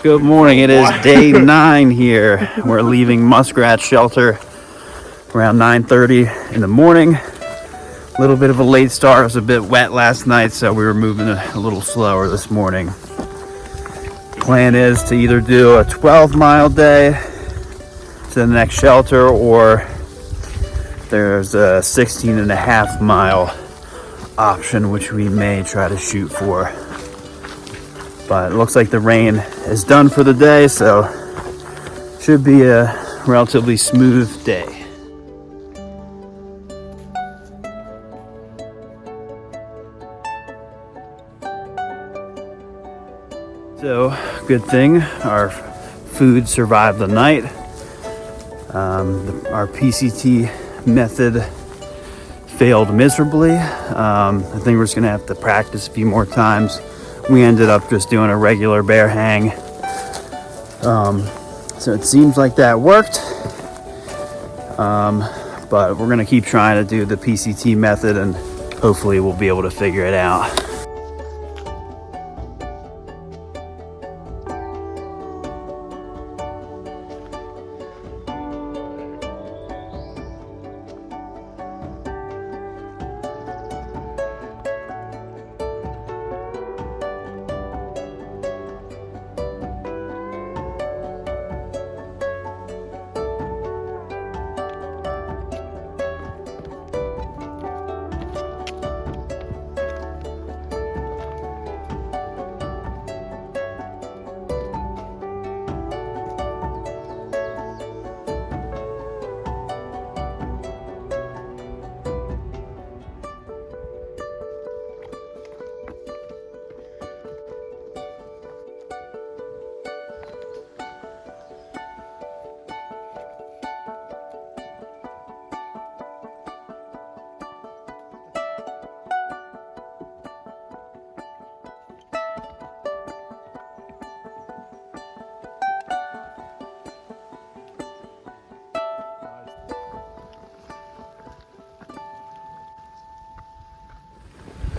Good morning. It is day 9 here. We're leaving Muskrat Shelter around 9:30 in the morning. A little bit of a late start. It was a bit wet last night, so we were moving a little slower this morning. Plan is to either do a 12-mile day to the next shelter, or there's a 16.5-mile option, which we may try to shoot for. But it looks like the rain is done for the day, so should be a relatively smooth day. So, good thing our food survived the night. Our PCT method failed miserably. I think we're just gonna have to practice a few more times. We ended up just doing a regular bear hang. So it seems like that worked. But we're gonna keep trying to do the PCT method, and hopefully we'll be able to figure it out.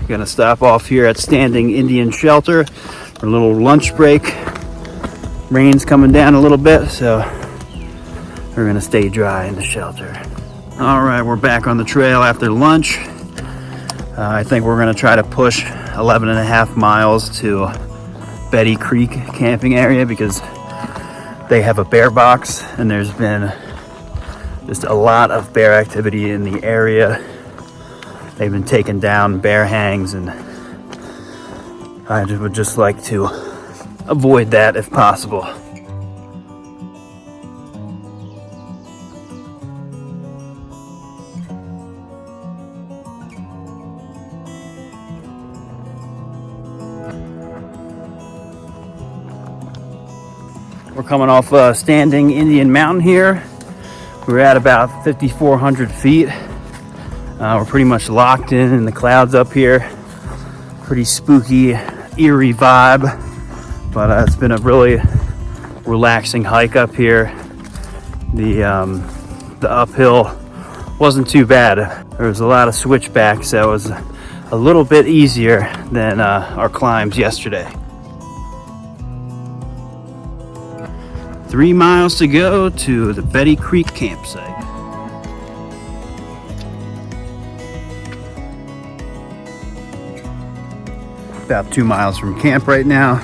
Gonna stop off here at Standing Indian Shelter for a little lunch break. Rain's coming down a little bit, so we're gonna stay dry in the shelter. All right, we're back on the trail after lunch. I think we're gonna try to push 11.5 miles to Betty Creek camping area, because they have a bear box and there's been just a lot of bear activity in the area. They've been taking down bear hangs, and I would just like to avoid that if possible. We're coming off Standing Indian Mountain here. We're at about 5,400 feet. We're pretty much locked in the clouds up here. Pretty spooky, eerie vibe, but it's been a really relaxing hike up here. The uphill wasn't too bad. There was a lot of switchbacks, so it was a little bit easier than our climbs yesterday. 3 miles to go to the Betty Creek campsite. About 2 miles from camp right now.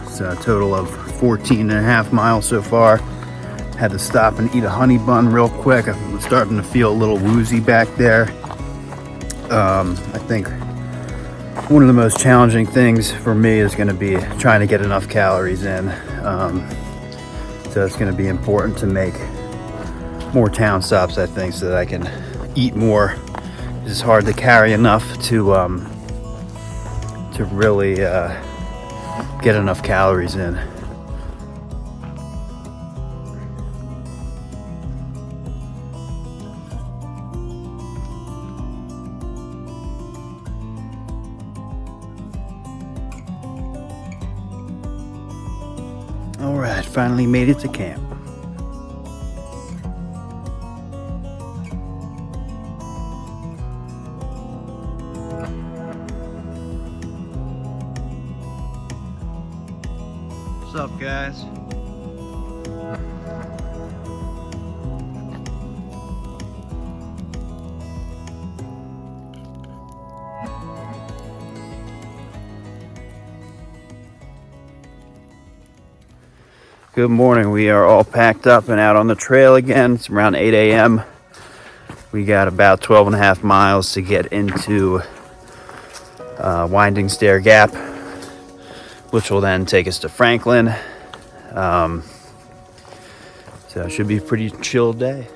It's a total of 14.5 miles so far. Had to stop and eat a honey bun real quick. I'm starting to feel a little woozy back there. I think one of the most challenging things for me is going to be trying to get enough calories in. So it's going to be important to make more town stops, I think, so that I can eat more. It's hard to carry enough to really get enough calories in. All right, finally made it to camp. What's up, guys? Good morning. We are all packed up and out on the trail again. It's around 8 a.m. We got about 12 and a half miles to get into Winding Stair Gap, which will then take us to Franklin. So it should be a pretty chill day.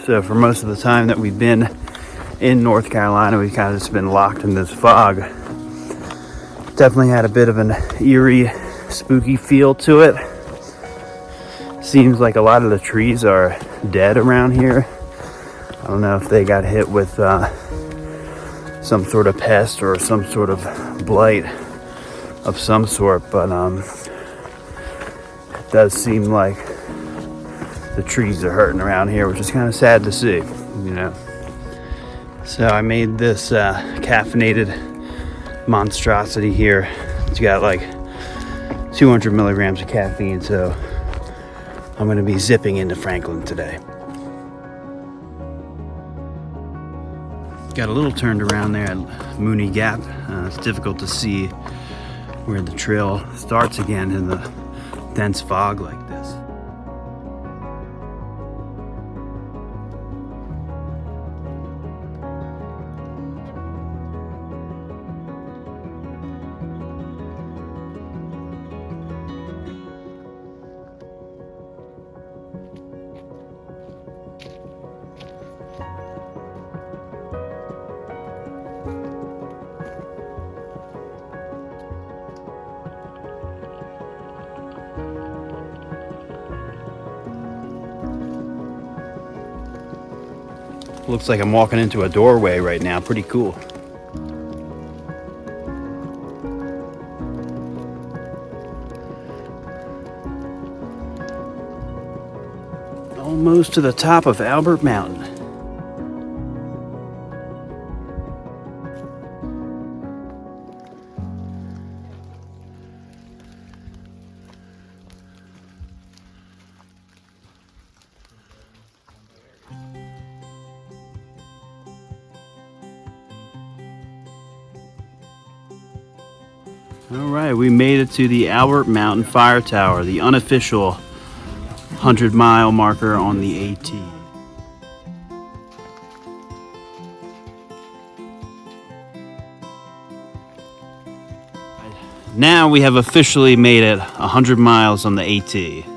So for most of the time that we've been in North Carolina, we've kind of just been locked in this fog. Definitely had a bit of an eerie, spooky feel to it. Seems like a lot of the trees are dead around here. I don't know if they got hit with some sort of pest or some sort of blight of some sort, but it does seem like the trees are hurting around here, which is kind of sad to see, you know. So I made this caffeinated monstrosity here. It's got like 200 milligrams of caffeine, so I'm going to be zipping into Franklin today. Got a little turned around there at Mooney Gap. It's difficult to see where the trail starts again in the dense fog like this. Looks like I'm walking into a doorway right now. Pretty cool. Almost to the top of Albert Mountain. All right, we made it to the Albert Mountain Fire Tower, the unofficial 100-mile marker on the AT. Now we have officially made it 100 miles on the AT.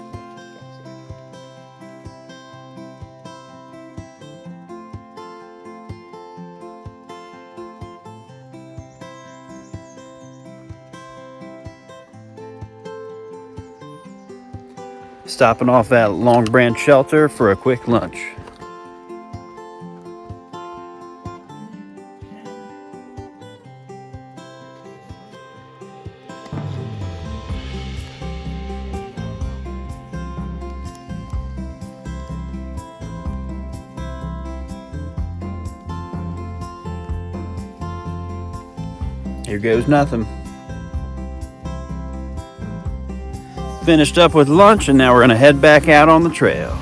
Stopping off at Long Branch Shelter for a quick lunch. Here goes nothing. Finished up with lunch, and now we're going to head back out on the trail.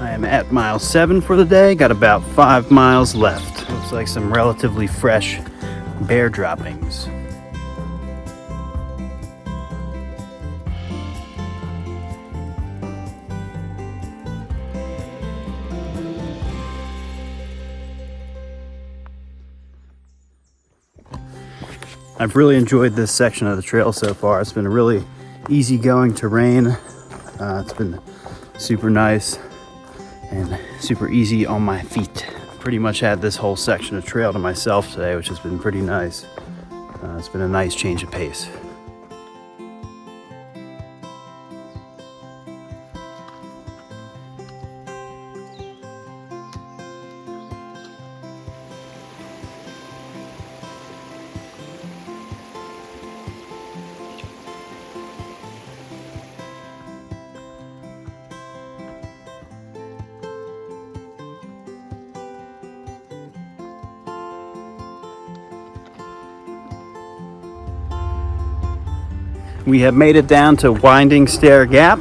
I am at mile 7 for the day, got about 5 miles left. Looks like some relatively fresh bear droppings. I've really enjoyed this section of the trail so far. It's been a really easygoing terrain. It's been super nice and super easy on my feet. Pretty much had this whole section of trail to myself today, which has been pretty nice. It's been a nice change of pace. We have made it down to Winding Stair Gap.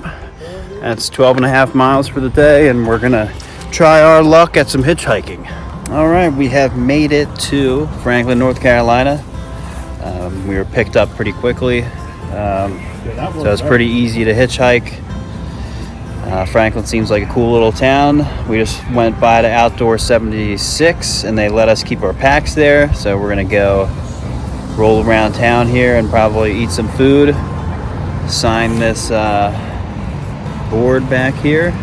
That's 12.5 miles for the day, and we're gonna try our luck at some hitchhiking. All right, we have made it to Franklin, North Carolina. We were picked up pretty quickly, so it's pretty easy to hitchhike. Franklin seems like a cool little town. We just went by to Outdoor 76, and they let us keep our packs there, so we're gonna go roll around town here and probably eat some food. Sign this board back here.